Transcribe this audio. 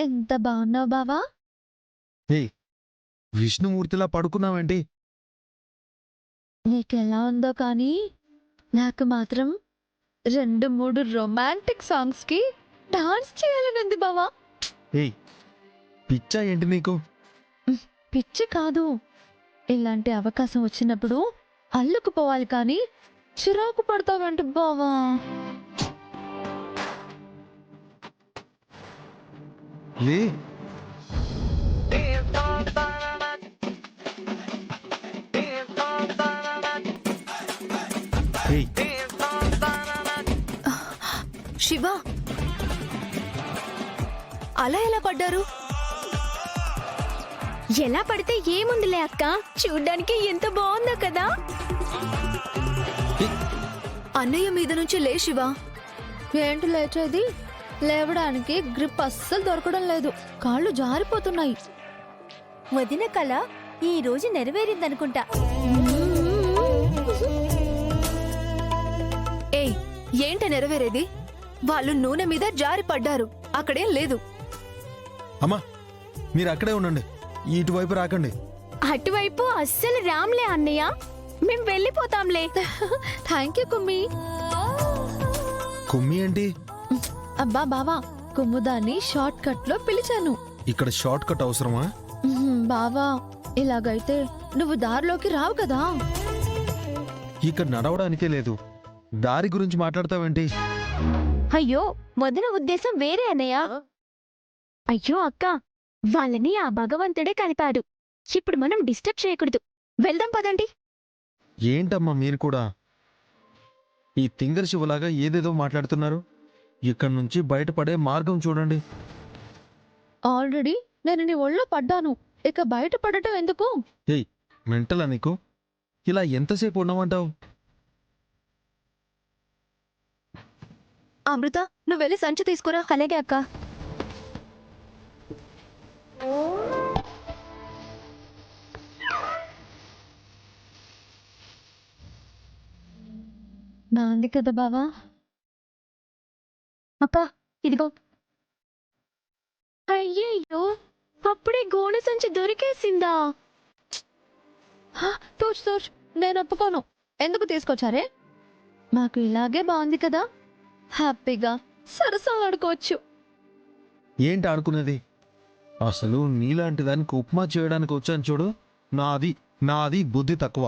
ఎంత బాగున్నావు బావా? హే, విష్ణుమూర్తిలా పడుకున్నావేంటి? నీకెలా ఉందో కానీ నాకు మాత్రం 2-3 రొమాంటిక్ సాంగ్స్కి డాన్స్ చేయాలనుంది బావా. హే, పిచ్చా ఏంటి నీకు? పిచ్చి కాదు, ఇలాంటి అవకాశం వచ్చినప్పుడు అల్లుకుపోవాలి కానీ చిరాకు పడతావంట బావా. లే, హే, శివ, అలా ఎలా పడ్డారు? ఎలా పడితే ఏముందిలే అక్క, చూడ్డానికి ఎంత బాగుందో కదా. అన్నయ్య మీద నుంచి లే శివ. ఏంటి లేచేది? లేవడానికి గ్రిప్ అస్సలు దొరకడం లేదు, కాళ్ళు జారిపోతున్నాయి. వదిన కళ ఈ రోజు నెరవేరిందనుకుంటా. ఏయ్, ఏంట నెరవేరేది? వాళ్ళు నూనె మీద జారి పడ్డారు, అక్కడేం లేదు. అమ్మా, మీరు అక్కడే ఉండండి, ఇటువైపు రాకండి. అటువైపు అస్సలు రామ్లే అన్నయ్య, మేం వెళ్ళిపోతాంలే. Thank you కుమ్మి. కుమ్మి ఏంటి? అబ్బా బావా, కుమ్ముదాన్ని షార్ట్ కట్ లో పిలిచాను. ఇక్కడ షార్ట్ కట్ అవసరమా? బావా, ఇలాగైతే నువ్వు దారిలోకి రావు కదా. ఇక్కడ నడవడానికే లేదు, దారి గురించి మాట్లాడతావేంటి? అయ్యో, వదిన ఉద్దేశం వేరే అన్నయ్య. అయ్యో అక్క, వాళ్ళని ఆ భగవంతుడే కలిపాడు. ఇప్పుడు మనం డిస్టర్బ్ చేయకూడదు. వెళ్దాం పదండి. ఏంటమ్మా మీరు కూడా ఈ తింగర్ శివలాగా ఏదేదో మాట్లాడుతున్నారు? ఇక్కడ నుంచి బయటపడే మార్గం చూడండి. ఆల్రెడీ నేను నీ ఒళ్ళో పడ్డాను, ఇక బయట పడటం ఎందుకు? ఏయ్, మెంటలా నీకు? ఇలా ఎంతసేపు ఉండమంటావు? అమృత, నువ్వు వెళ్ళి సంచి తీసుకురా. అలాగే అక్క. బాగుంది కదా బావా. అక్క, ఇదిగో. అయ్యయ్యో, అప్పుడే గోనె సంచి దొరికేసిందా? తోచు తోచు, నేను ఒప్పుకోను. ఎందుకు తీసుకొచ్చారే? మాకు ఇలాగే బాగుంది కదా, హ్యాపీగా సరసాలు ఆడుకోవచ్చు. ఏంటి ఆడుకునేది? అసలు నీలాంటి దానికి ఉప్మా చేయడానికి వచ్చాను చూడు. నాది బుద్ధి తక్కువ.